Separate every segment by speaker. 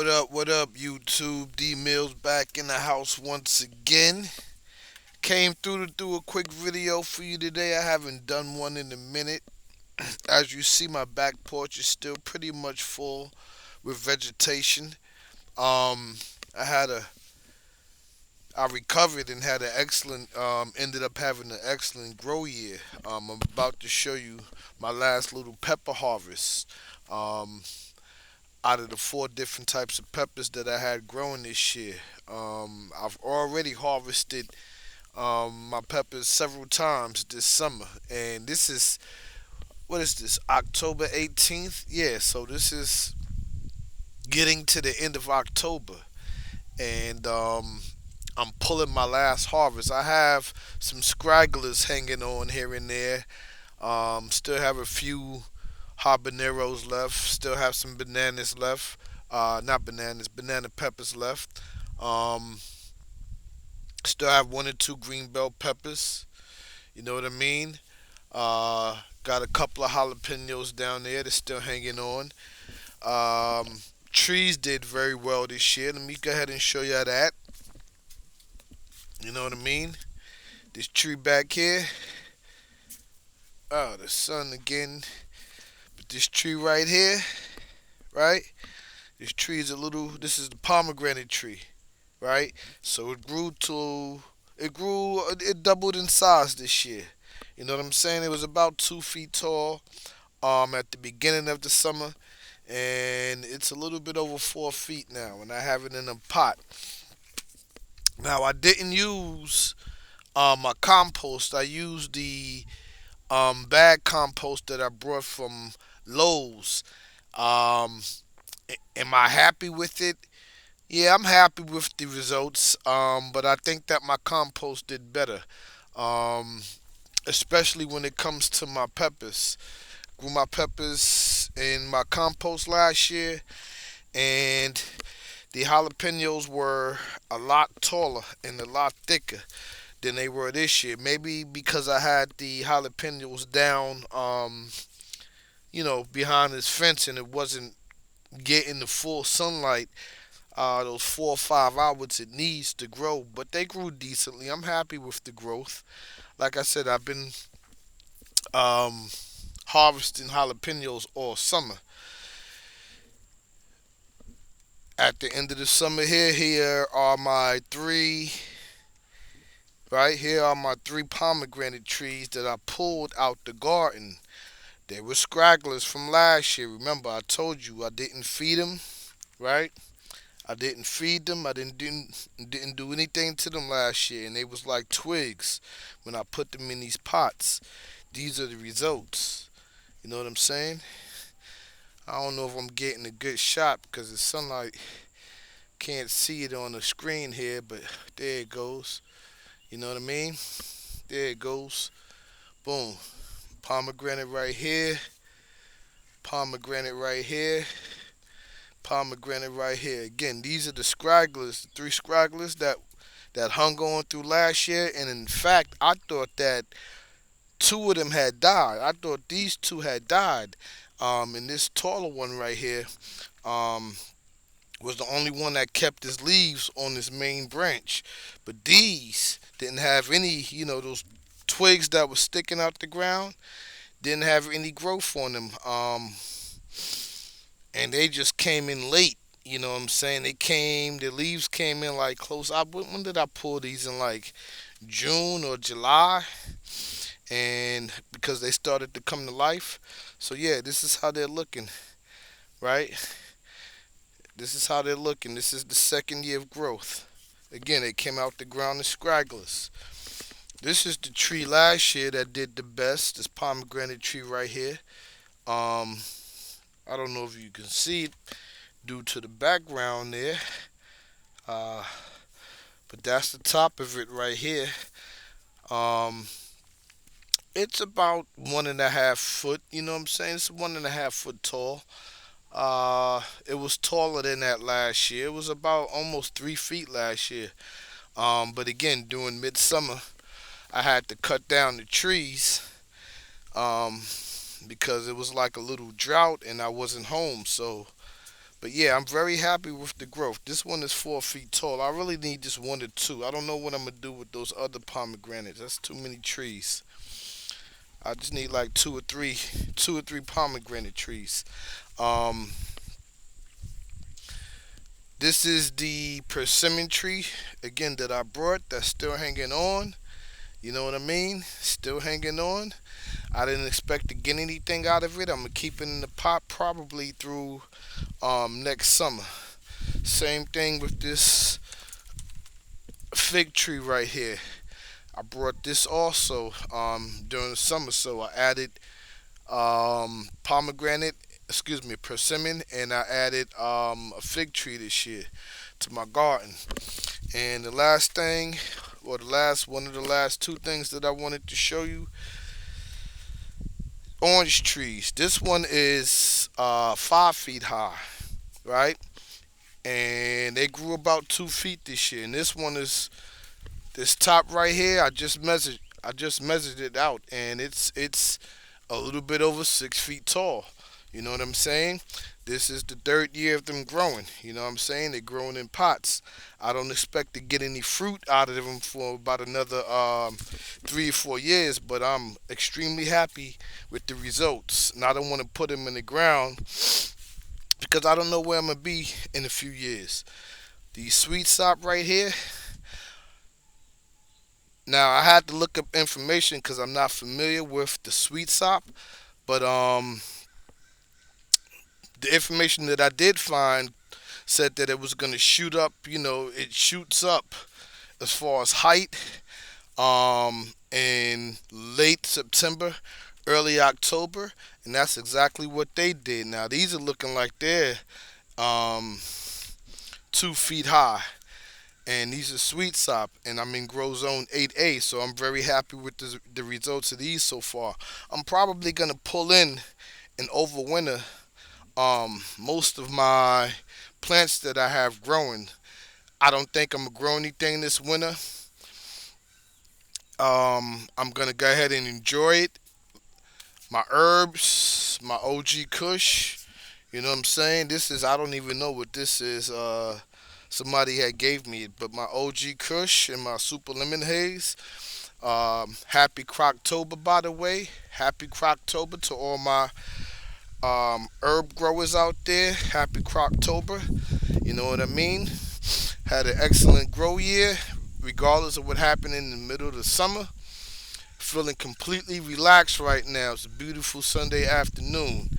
Speaker 1: What up, YouTube? D Mills back in the house once again. Came through to do a quick video for you today. I haven't done one in a minute. As you see, my back porch is still pretty much full with vegetation. Um, I had a, I recovered and had an excellent, ended up having an excellent grow year. I'm about to show you my last little pepper harvest. Um, Out of the four different types of peppers that I had growing this year. I've already harvested my peppers several times this summer, and this is what is this, October 18th? Yeah, so this is getting to the end of October, and I'm pulling my last harvest. I have some scragglers hanging on here and there. Still have a few habaneros left. Still have some bananas left. Not bananas, banana peppers left. Um, Still have one or two green bell peppers. You know what I mean? Got a couple of jalapenos down there that's still hanging on. Um, Trees did very well this year. Let me go ahead and show you that. You know what I mean? This tree back here. Oh, the sun again. But this tree right here, right? This tree is a little. This is the pomegranate tree, right? So it doubled in size this year. You know what I'm saying? It was about 2 feet tall at the beginning of the summer, and it's a little bit over 4 feet now, and I have it in a pot. Now I didn't use my compost. I used the bag compost that I brought from Lowe's. Um, am I happy with it? Yeah, I'm happy with the results, but I think that my compost did better, um, especially when it comes to my peppers. Grew my peppers in my compost last year, and the jalapenos were a lot taller and a lot thicker than they were this year. Maybe because I had the jalapenos down, behind this fence, and it wasn't getting the full sunlight those 4 or 5 hours it needs to grow, but they grew decently. I'm happy with the growth. Like I said, I've been um, harvesting jalapenos all summer. At the end of the summer here are my three. Right here are my three pomegranate trees that I pulled out the garden. They were scragglers from last year. Remember, I told you I didn't feed them. Right? I didn't feed them. I didn't do anything to them last year, and they was like twigs when I put them in these pots. These are the results. You know what I'm saying? I don't know if I'm getting a good shot because the sunlight can't see it on the screen here, but there it goes. You know what I mean? There it goes. Boom. Pomegranate right here. Pomegranate right here. Pomegranate right here. Again, these are the scragglers, the three scragglers that hung on through last year. And in fact, I thought that two of them had died. I thought these two had died. And this taller one right here um, was the only one that kept his leaves on his main branch. But these didn't have any, those twigs that were sticking out the ground didn't have any growth on them. And they just came in late. You know what I'm saying? The leaves came in like close. When did I pull these in? Like June or July, and because they started to come to life. So yeah, this is how they're looking, right? This is how they're looking. This is the second year of growth. Again, they came out the ground as scragglers. This is the tree last year that did the best. This pomegranate tree right here. Um, I don't know if you can see it due to the background there. Uh, but that's the top of it right here. Um, it's about 1.5 foot. You know what I'm saying? It's 1.5 foot tall. It was taller than that last year. It was about almost 3 feet last year. But again, during midsummer, I had to cut down the trees um, because it was like a little drought and I wasn't home. So But yeah, I'm very happy with the growth. This one is 4 feet tall. I really need just one or two. I don't know what I'm gonna do with those other pomegranates. That's too many trees. I just need like two or three pomegranate trees. Um, this is the persimmon tree again that I brought. That's still hanging on. You know what I mean? Still hanging on. I didn't expect to get anything out of it. I'm gonna keep it in the pot probably through next summer. Same thing with this fig tree right here. I brought this also during the summer, so I added pomegranate, excuse me, persimmon, and I added a fig tree this year to my garden. And the last thing, or the last one of the last two things that I wanted to show you, orange trees. This one is 5 feet high, right? And they grew about 2 feet this year. And this one is this top right here. I just measured it out, and it's a little bit over 6 feet tall. You know what I'm saying? This is the third year of them growing. You know what I'm saying? They're growing in pots. I don't expect to get any fruit out of them for about another 3 or 4 years, but I'm extremely happy with the results. And I don't want to put them in the ground because I don't know where I'm gonna be in a few years. The sweet sop right here. Now I had to look up information because I'm not familiar with the sweet sop, but the information that I did find said that it was gonna shoot up. You know, it shoots up as far as height in late September, early October, and that's exactly what they did. Now these are looking like they're um, 2 feet high, and these are sweet sop, and I'm in grow zone 8A, so I'm very happy with the results of these so far. I'm probably gonna pull in and overwinter most of my plants that I have growing. I don't think I'm gonna grow anything this winter. I'm gonna go ahead and enjoy it. My herbs, my OG Kush. You know what I'm saying? This is, I don't even know what this is. Somebody had gave me it, but my OG Kush and my Super Lemon Haze. Happy Croptober, by the way. Happy Croptober to all my herb growers out there. Happy Croptober. You know what I mean? Had an excellent grow year, regardless of what happened in the middle of the summer. Feeling completely relaxed right now. It's a beautiful Sunday afternoon.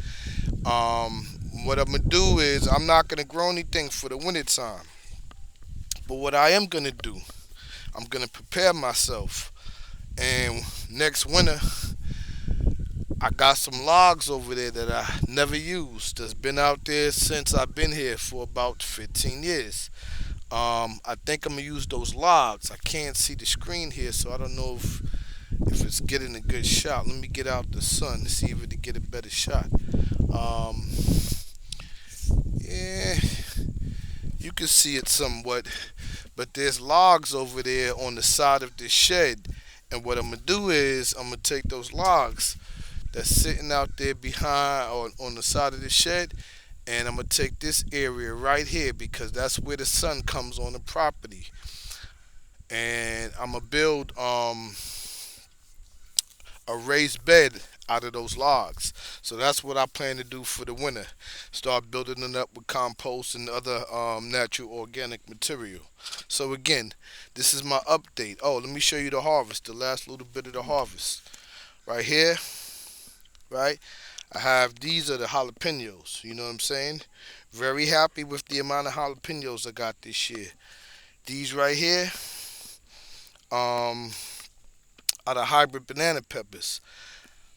Speaker 1: Um, what I'm gonna do is I'm not gonna grow anything for the winter time, but what I am gonna do, I'm gonna prepare myself. And next winter, I got some logs over there that I never used. That's been out there since I've been here for about 15 years. I think I'm gonna use those logs. I can't see the screen here, so I don't know if it's getting a good shot. Let me get out the sun to see if it can get a better shot. Um, yeah, you can see it somewhat, but there's logs over there on the side of the shed. And what I'm gonna do is I'm gonna take those logs that's sitting out there behind or on the side of the shed, and I'm gonna take this area right here because that's where the sun comes on the property, and I'm gonna build a raised bed out of those logs. So that's what I plan to do for the winter. Start building it up with compost and other natural organic material. So again, this is my update. Oh, let me show you the harvest, the last little bit of the harvest. Right here, right? I have, these are the jalapenos, you know what I'm saying? Very happy with the amount of jalapenos I got this year. These right here, um, are the hybrid banana peppers.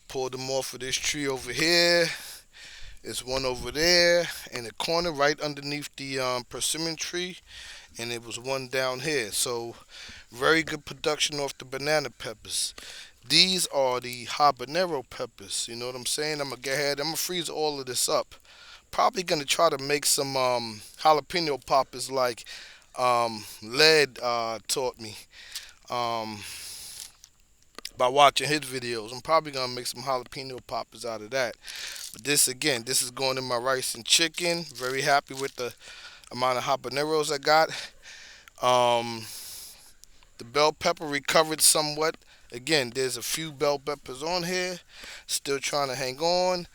Speaker 1: Pulled them off of this tree over here. There's one over there in the corner right underneath the persimmon tree, and there was one down here. So very good production off the banana peppers. These are the habanero peppers. You know what I'm saying? I'm gonna go ahead. I'm gonna freeze all of this up. Probably gonna try to make some jalapeno poppers like Led taught me. Um, by watching his videos. I'm probably gonna make some jalapeno poppers out of that. But this again, this is going in my rice and chicken. Very happy with the amount of habaneros I got. Um, the bell pepper recovered somewhat. Again, there's a few bell peppers on here. Still trying to hang on.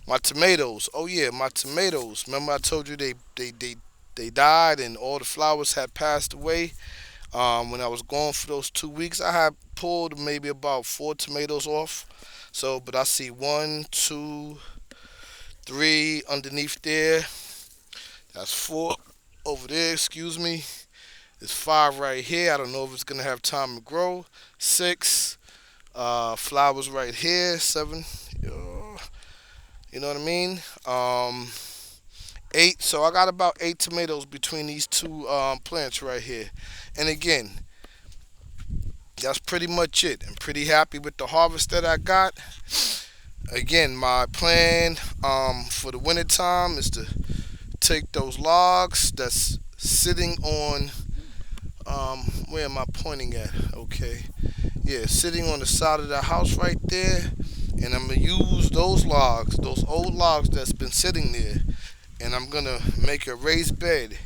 Speaker 1: My tomatoes. Oh yeah, my tomatoes. Remember I told you they died and all the flowers had passed away. When I was gone for those 2 weeks, I had pulled maybe about 4 tomatoes off. So, but I see one, two, three underneath there. That's four over there. Excuse me. There's five right here. I don't know if it's gonna have time to grow. Six flowers right here. Seven. You know what I mean? Eight. So I got about 8 tomatoes between these two plants right here. And again, that's pretty much it. I'm pretty happy with the harvest that I got. Again, my plan for the winter time is to take those logs that's sitting on where am I pointing at? Okay. Yeah, sitting on the side of the house right there. And I'm gonna use those logs, those old logs that's been sitting there, and I'm gonna make a raised bed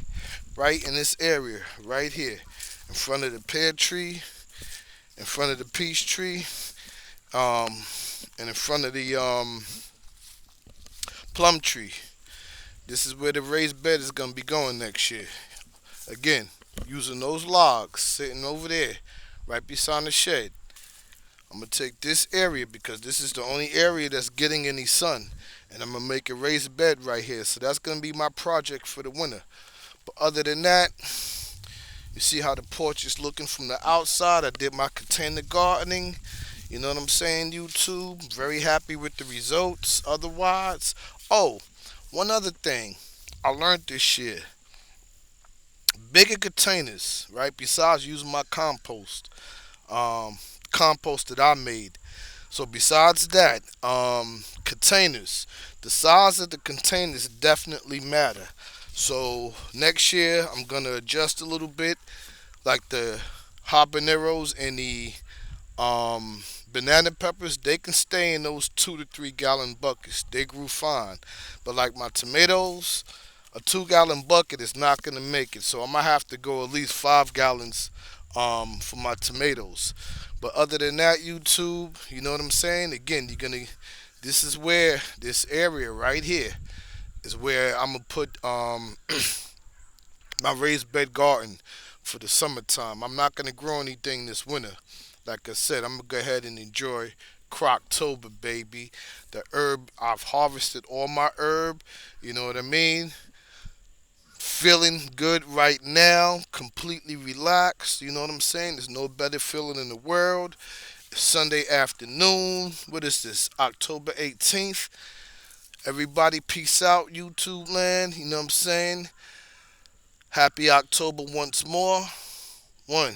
Speaker 1: right in this area, right here, in front of the pear tree, in front of the peach tree, um, and in front of the plum tree. This is where the raised bed is gonna be going next year. Again, using those logs sitting over there, right beside the shed. I'm gonna take this area because this is the only area that's getting any sun, and I'm gonna make a raised bed right here. So that's gonna be my project for the winter. But other than that, you see how the porch is looking from the outside. I did my container gardening. You know what I'm saying, YouTube? Very happy with the results. Otherwise, oh, one other thing I learned this year: bigger containers, right? Besides using my um, compost that I made. So besides that, containers, the size of the containers definitely matter. So next year I'm gonna adjust a little bit, like the habaneros and the um, banana peppers. They can stay in those 2 to 3 gallon buckets. They grew fine, but like my tomatoes, a 2 gallon bucket is not gonna make it. So I'm gonna have to go at least 5 gallons for my tomatoes. But other than that, YouTube, you know what I'm saying? Again, you're gonna. This is where this area right here is where I'm gonna put my raised bed garden for the summertime. I'm not gonna grow anything this winter. Like I said, I'm gonna go ahead and enjoy Croptober, baby. The herb, I've harvested all my herb. You know what I mean? Feeling good right now, completely relaxed. You know what I'm saying? There's no better feeling in the world. Sunday afternoon. What is this? October 18th. Everybody, peace out, YouTube land. You know what I'm saying? Happy October once more. One.